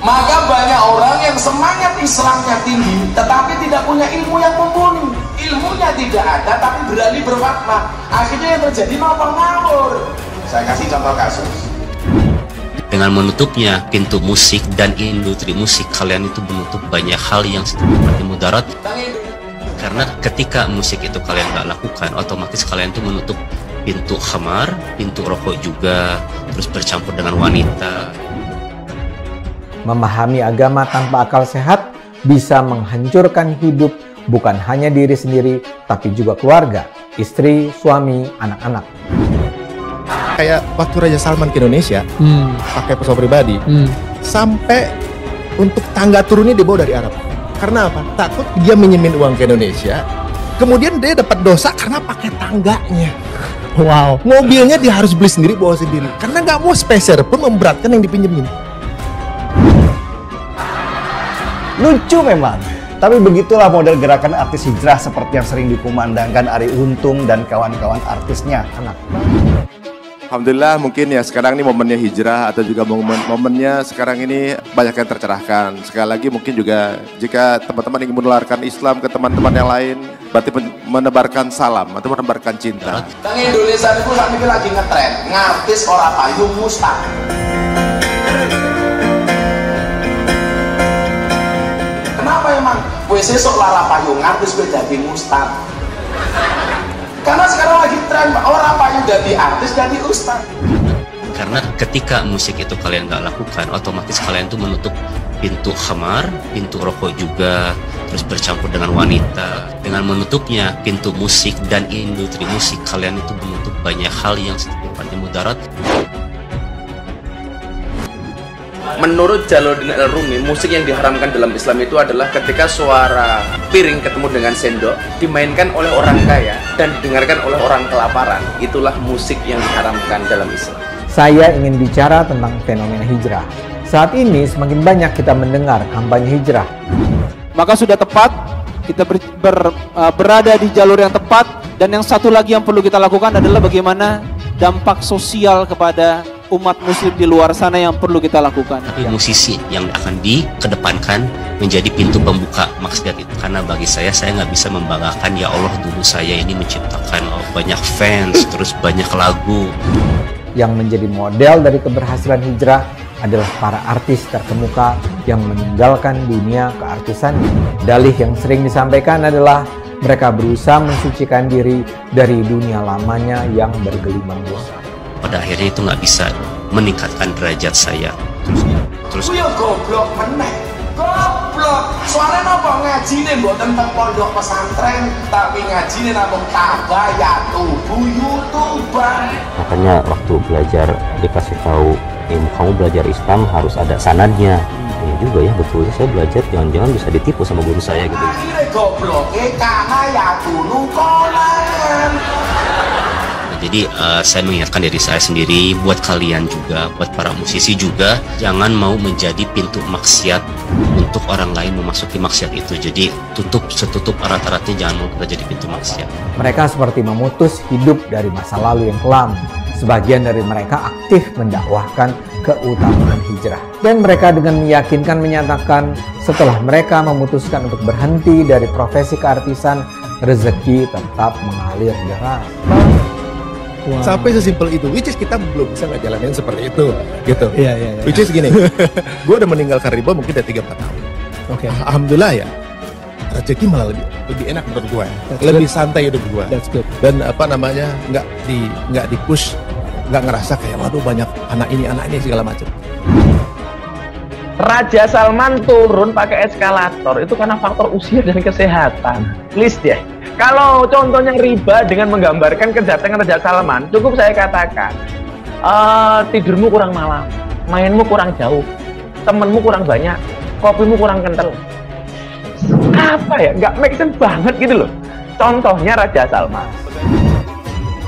Maka banyak orang yang semangat Islamnya tinggi tetapi tidak punya ilmu yang mumpuni. Ilmunya tidak ada tapi berani berfatwa. Akhirnya yang terjadi mampang ngawur. Saya kasih contoh kasus. Dengan menutupnya pintu musik dan industri musik, kalian itu menutup banyak hal yang seperti mudarat. Karena ketika musik itu kalian nggak lakukan, otomatis kalian itu menutup pintu khamar, pintu rokok juga, terus bercampur dengan wanita. Memahami agama tanpa akal sehat bisa menghancurkan hidup bukan hanya diri sendiri, tapi juga keluarga, istri, suami, anak-anak. Kayak waktu Raja Salman ke Indonesia, pakai pesawat pribadi, sampai untuk tangga turunnya dibawa dari Arab. Karena apa? Takut dia minjemin uang ke Indonesia, kemudian dia dapat dosa karena pakai tangganya. Wow. Mobilnya dia harus beli sendiri, bawa sendiri, karena nggak mau spesial pun memberatkan yang dipinjemin. Lucu memang, tapi begitulah model gerakan artis hijrah seperti yang sering dikumandangkan Arie Untung dan kawan-kawan artisnya. Alhamdulillah, mungkin ya sekarang ini momennya hijrah atau juga momennya sekarang ini banyak yang tercerahkan. Sekali lagi mungkin juga jika teman-teman ingin menularkan Islam ke teman-teman yang lain, berarti menebarkan salam atau menebarkan cinta. Nang Indonesia itu saat ini lagi ngetren, ngartis ora payung mustah. Kenapa emang? Gue sesok lara payung artis gue jadi ustad. Karena sekarang lagi tren orang payung jadi artis jadi ustad. Karena ketika musik itu kalian nggak lakukan, otomatis kalian itu menutup pintu khamar, pintu rokok juga, terus bercampur dengan wanita. Dengan menutupnya pintu musik dan industri musik, kalian itu menutup banyak hal yang seperti mudarat. Menurut Jalaluddin Al-Rumi, musik yang diharamkan dalam Islam itu adalah ketika suara piring ketemu dengan sendok dimainkan oleh orang kaya dan didengarkan oleh orang kelaparan. Itulah musik yang diharamkan dalam Islam. Saya ingin bicara tentang fenomena hijrah. Saat ini semakin banyak kita mendengar kampanye hijrah. Maka sudah tepat kita berada di jalur yang tepat, dan yang satu lagi yang perlu kita lakukan adalah bagaimana dampak sosial kepada umat muslim di luar sana yang perlu kita lakukan. Tapi musisi yang akan dikedepankan menjadi pintu pembuka maksiat itu. Karena bagi saya nggak bisa membanggakan, ya Allah dulu saya ini menciptakan banyak fans, terus banyak lagu. Yang menjadi model dari keberhasilan hijrah adalah para artis terkemuka yang meninggalkan dunia keartisan. Dalih yang sering disampaikan adalah mereka berusaha mensucikan diri dari dunia lamanya yang bergelimang dosa. Pada akhirnya itu nggak bisa meningkatkan derajat saya. Terus Kuyo goblok meneh. Goblok. Soalnya napa ngajine mbok tentang pondok pesantren, tapi ngajine namung tabayatu buyutuban. Makanya waktu belajar dikasih tahu, kamu belajar Islam harus ada sanadnya. Ya juga ya, betul. Saya belajar jangan-jangan bisa ditipu sama guru saya gitu. Akhirnya goblok kahayatu nukolan. Jadi saya mengingatkan diri saya sendiri, buat kalian juga, buat para musisi juga, jangan mau menjadi pintu maksiat untuk orang lain memasuki maksiat itu. Jadi setutup erat-eratnya, jangan mau kita jadi pintu maksiat. Mereka seperti memutus hidup dari masa lalu yang kelam. Sebagian dari mereka aktif mendakwahkan keutamaan hijrah. Dan mereka dengan meyakinkan menyatakan setelah mereka memutuskan untuk berhenti dari profesi keartisan, rezeki tetap mengalir deras. Wow. Sampai sesimpel itu, which is kita belum bisa ngejalanin seperti itu, gitu. Iya. Which is gini, gue udah meninggalkan riba mungkin udah 3-4 tahun. Oke. Alhamdulillah ya, rezeki malah lebih enak menurut gue, lebih santai hidup gue. That's good. Dan apa namanya, nggak di push, nggak ngerasa kayak waduh banyak anak ini segala macam. Raja Salman turun pakai eskalator itu karena faktor usia dan kesehatan. Please deh. Kalau contohnya riba dengan menggambarkan kedatangan Raja Salman, cukup saya katakan tidurmu kurang malam, mainmu kurang jauh, temenmu kurang banyak, kopimu kurang kental. Apa ya? Nggak make sense banget gitu loh. Contohnya Raja Salman.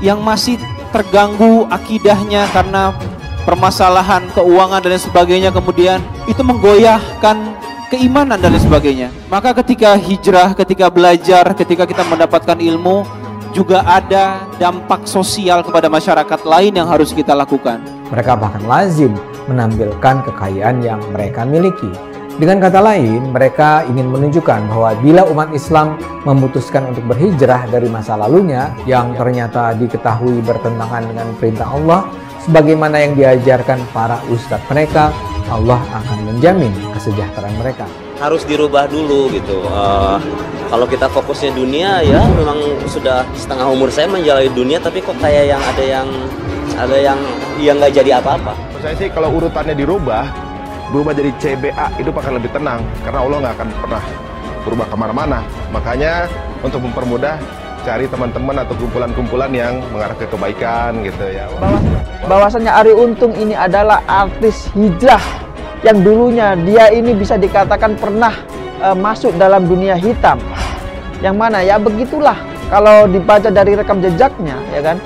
Yang masih terganggu akidahnya karena permasalahan keuangan dan lain sebagainya, kemudian itu menggoyahkan keimanan dan lain sebagainya. Maka ketika hijrah, ketika belajar, ketika kita mendapatkan ilmu, juga ada dampak sosial kepada masyarakat lain yang harus kita lakukan. Mereka bahkan lazim menampilkan kekayaan yang mereka miliki. Dengan kata lain, mereka ingin menunjukkan bahwa bila umat Islam memutuskan untuk berhijrah dari masa lalunya yang ternyata diketahui bertentangan dengan perintah Allah, sebagaimana yang diajarkan para ustadz mereka, Allah akan menjamin kesejahteraan mereka. Harus dirubah dulu gitu. Kalau kita fokusnya dunia, ya memang sudah setengah umur saya menjalani dunia, tapi kok kayak ada yang nggak jadi apa-apa. Saya sih kalau urutannya berubah jadi CBA itu akan lebih tenang, karena Allah nggak akan pernah berubah kemana-mana. Makanya untuk mempermudah, cari teman-teman atau kumpulan-kumpulan yang mengarah ke kebaikan gitu ya. Bahwasanya Arie Untung ini adalah artis hijrah yang dulunya dia ini bisa dikatakan pernah masuk dalam dunia hitam, yang mana ya begitulah kalau dibaca dari rekam jejaknya, ya kan,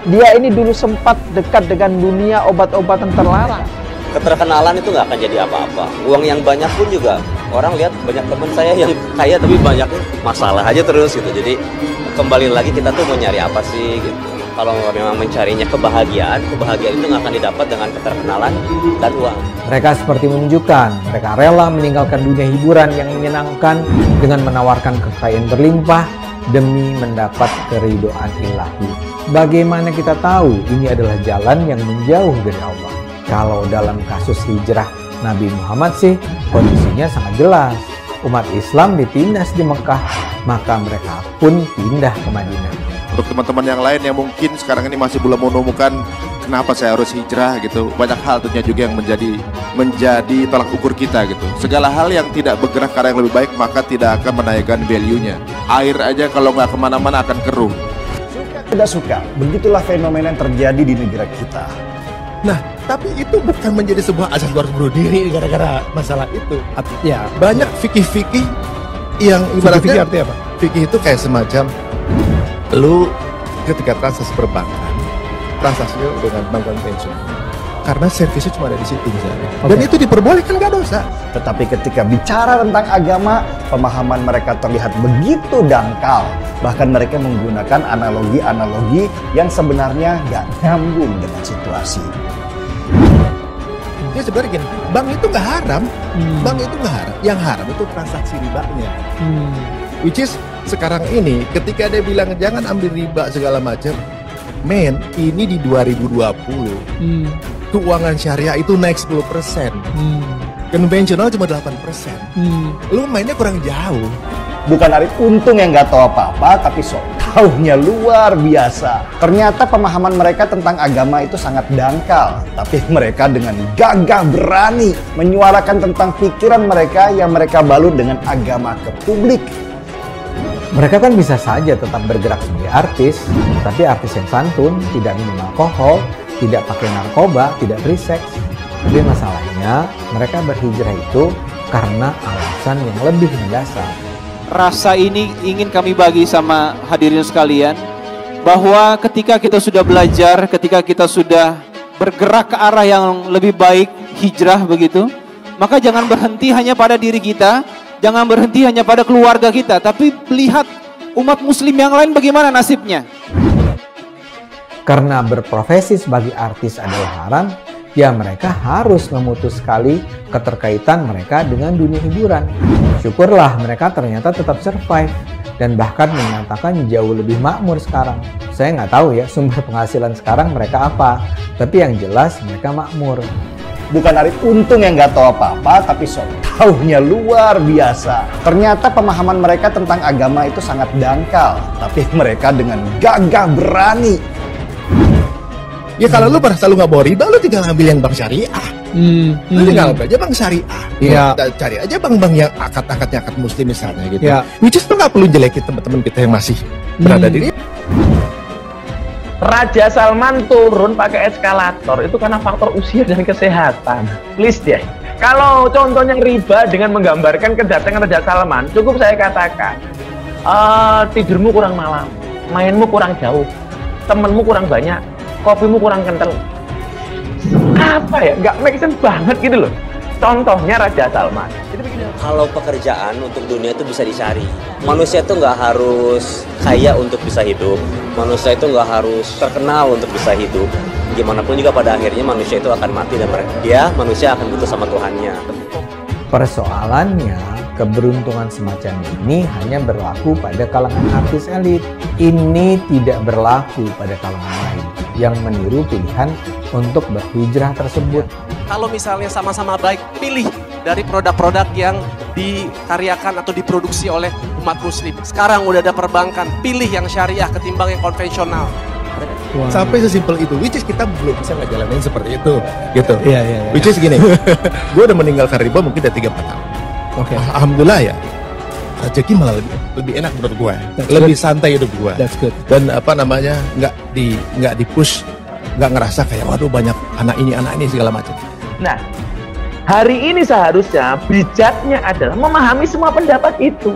dia ini dulu sempat dekat dengan dunia obat-obatan terlarang. Keterkenalan itu nggak akan jadi apa-apa. Uang yang banyak pun juga orang lihat banyak teman saya yang kaya tapi banyaknya masalah aja terus gitu. Jadi kembali lagi kita tuh mau nyari apa sih gitu. Kalau memang mencarinya kebahagiaan itu nggak akan didapat dengan keterkenalan dan uang. Mereka seperti menunjukkan mereka rela meninggalkan dunia hiburan yang menyenangkan dengan menawarkan kekayaan berlimpah demi mendapat keridhaan ilahi. Bagaimana kita tahu ini adalah jalan yang menjauh dari Allah? Kalau dalam kasus hijrah Nabi Muhammad sih kondisinya sangat jelas. Umat Islam ditindas di Mekah, maka mereka pun pindah ke Madinah. Untuk teman-teman yang lain yang mungkin sekarang ini masih belum menemukan kenapa saya harus hijrah gitu, banyak hal tentunya juga yang menjadi tolak ukur kita gitu. Segala hal yang tidak bergerak ke arah yang lebih baik maka tidak akan menaikkan value-nya. Air aja kalau nggak kemana-mana akan keruh. Tidak suka, begitulah fenomena yang terjadi di negara kita. Nah, tapi itu bukan menjadi sebuah asas harus bunuh diri gara-gara masalah itu. Ya, banyak fikih-fikih yang ibaratnya artinya apa? Fikih itu kayak semacam lu ketika transaksi perbankan, transaksinya dengan bank konvensional. Karena servisnya cuma ada di situ misalnya. Dan itu diperbolehkan, nggak dosa. Tetapi ketika bicara tentang agama, pemahaman mereka terlihat begitu dangkal. Bahkan mereka menggunakan analogi-analogi yang sebenarnya nggak nyambung dengan situasi. Ya sebenarnya gini, bank itu nggak haram. Bank itu nggak haram. Yang haram itu transaksi ribanya. Which is sekarang ini ketika dia bilang jangan ambil riba segala macam. Men, ini di 2020. Keuangan syariah itu naik 10%. Konvensional cuma 8%. Lu mainnya kurang jauh. Bukan Arie Untung yang nggak tahu apa-apa, tapi sok taunya luar biasa. Ternyata pemahaman mereka tentang agama itu sangat dangkal. Tapi mereka dengan gagah berani menyuarakan tentang pikiran mereka yang mereka balut dengan agama ke publik. Mereka kan bisa saja tetap bergerak sebagai artis, tapi artis yang santun, tidak minum alkohol, tidak pakai narkoba, tidak free sex. Tapi masalahnya mereka berhijrah itu karena alasan yang lebih mendasar. Rasa ini ingin kami bagi sama hadirin sekalian, bahwa ketika kita sudah belajar, ketika kita sudah bergerak ke arah yang lebih baik, hijrah begitu, maka jangan berhenti hanya pada diri kita, jangan berhenti hanya pada keluarga kita, tapi lihat umat muslim yang lain bagaimana nasibnya. Karena berprofesi sebagai artis adalah haram, ya mereka harus memutus sekali keterkaitan mereka dengan dunia hiburan. Syukurlah mereka ternyata tetap survive dan bahkan menyatakan jauh lebih makmur sekarang. Saya nggak tahu ya sumber penghasilan sekarang mereka apa, tapi yang jelas mereka makmur. Bukan Arie Untung yang nggak tahu apa-apa, tapi sok taunya luar biasa. Ternyata pemahaman mereka tentang agama itu sangat dangkal, tapi mereka dengan gagah berani. Ya kalau lu merasa lu nggak bawa riba, lu tinggal ambil yang bank syariah. Lu tinggal ambil aja bank syariah. Iya. Cari aja bank-bank yang akad-akadnya akad muslim misalnya gitu. Ya. Which is lu nggak perlu jelekin teman-teman kita yang masih berada di Raja Salman turun pakai eskalator itu karena faktor usia dan kesehatan. Please deh. Kalau contohnya riba dengan menggambarkan kedatangan Raja Salman, cukup saya katakan tidurmu kurang malam, mainmu kurang jauh, temenmu kurang banyak, kopimu kurang kental. Apa ya? Nggak make sense banget gitu loh. Contohnya Raja Salman. Kalau pekerjaan untuk dunia itu bisa dicari. Manusia itu nggak harus kaya untuk bisa hidup. Manusia itu nggak harus terkenal untuk bisa hidup. Gimana pun juga pada akhirnya manusia itu akan mati dan manusia akan butuh sama Tuhannya. Persoalannya, keberuntungan semacam ini hanya berlaku pada kalangan artis elit. Ini tidak berlaku pada kalangan lain yang meniru pilihan untuk berhijrah tersebut. Kalau misalnya sama-sama baik, pilih dari produk-produk yang dikaryakan atau diproduksi oleh umat muslim. Sekarang udah ada perbankan, pilih yang syariah ketimbang yang konvensional. Wow. Sampai sesimpel itu, which is kita belum bisa ngejalanin seperti itu, gitu. Iya. Which is gini, gue udah meninggalkan riba mungkin udah 3-4 tahun. Oke. Alhamdulillah ya, rezeki malah lebih enak menurut gue, lebih santai hidup gue. That's good. Dan apa namanya, nggak di push, nggak ngerasa kayak waduh banyak anak ini segala macam. Nah, hari ini seharusnya bijaknya adalah memahami semua pendapat itu.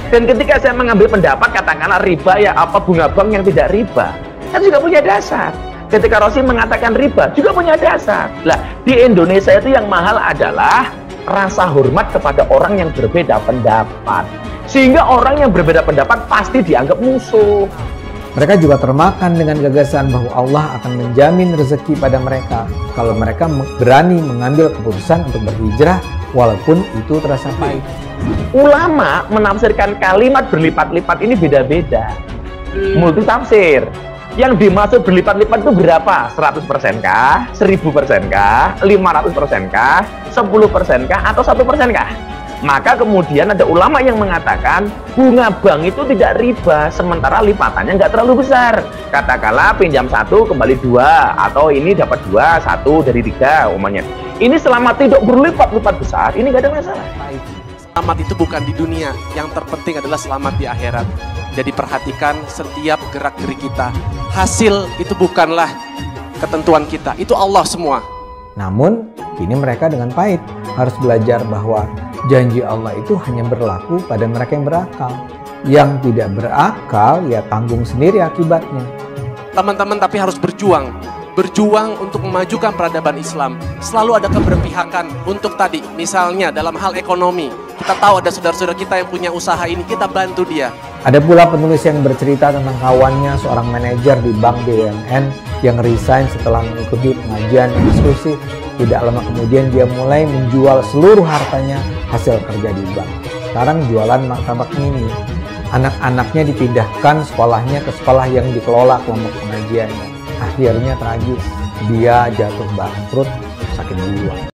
Dan ketika saya mengambil pendapat, katakanlah riba ya apa bunga bank yang tidak riba, kan juga punya dasar. Ketika Rosi mengatakan riba, juga punya dasar. Lah, di Indonesia itu yang mahal adalah rasa hormat kepada orang yang berbeda pendapat. Sehingga orang yang berbeda pendapat pasti dianggap musuh. Mereka juga termakan dengan gagasan bahwa Allah akan menjamin rezeki pada mereka kalau mereka berani mengambil keputusan untuk berhijrah walaupun itu terasa pahit. Ulama menafsirkan kalimat berlipat-lipat ini beda-beda. Multi tafsir. Yang dimaksud berlipat-lipat itu berapa? 100% kah? 1000% kah? 500% kah? 10% kah? Atau 1% kah? Maka kemudian ada ulama yang mengatakan bunga bank itu tidak riba, sementara lipatannya nggak terlalu besar. Katakanlah pinjam 1 kembali 2, atau ini dapat 2, 1 dari 3 umumnya. Ini selama tidak berlipat-lipat besar, ini nggak ada masalah. Selamat itu bukan di dunia, yang terpenting adalah selamat di akhirat. Jadi perhatikan setiap gerak-gerik kita. Hasil itu bukanlah ketentuan kita, itu Allah semua. Namun, kini mereka dengan pahit harus belajar bahwa janji Allah itu hanya berlaku pada mereka yang berakal. Yang tidak berakal, ya tanggung sendiri akibatnya. Teman-teman tapi harus berjuang. Berjuang untuk memajukan peradaban Islam. Selalu ada keberpihakan untuk tadi, misalnya dalam hal ekonomi. Kita tahu ada saudara-saudara kita yang punya usaha ini, kita bantu dia. Ada pula penulis yang bercerita tentang kawannya, seorang manajer di bank BUMN yang resign setelah mengikuti pengajian eksklusif. Tidak lama kemudian dia mulai menjual seluruh hartanya hasil kerja di bank. Sekarang jualan martabak mini. Anak-anaknya dipindahkan sekolahnya ke sekolah yang dikelola kelompok pengajiannya. Akhirnya tragis, dia jatuh bangkrut sakit jiwa.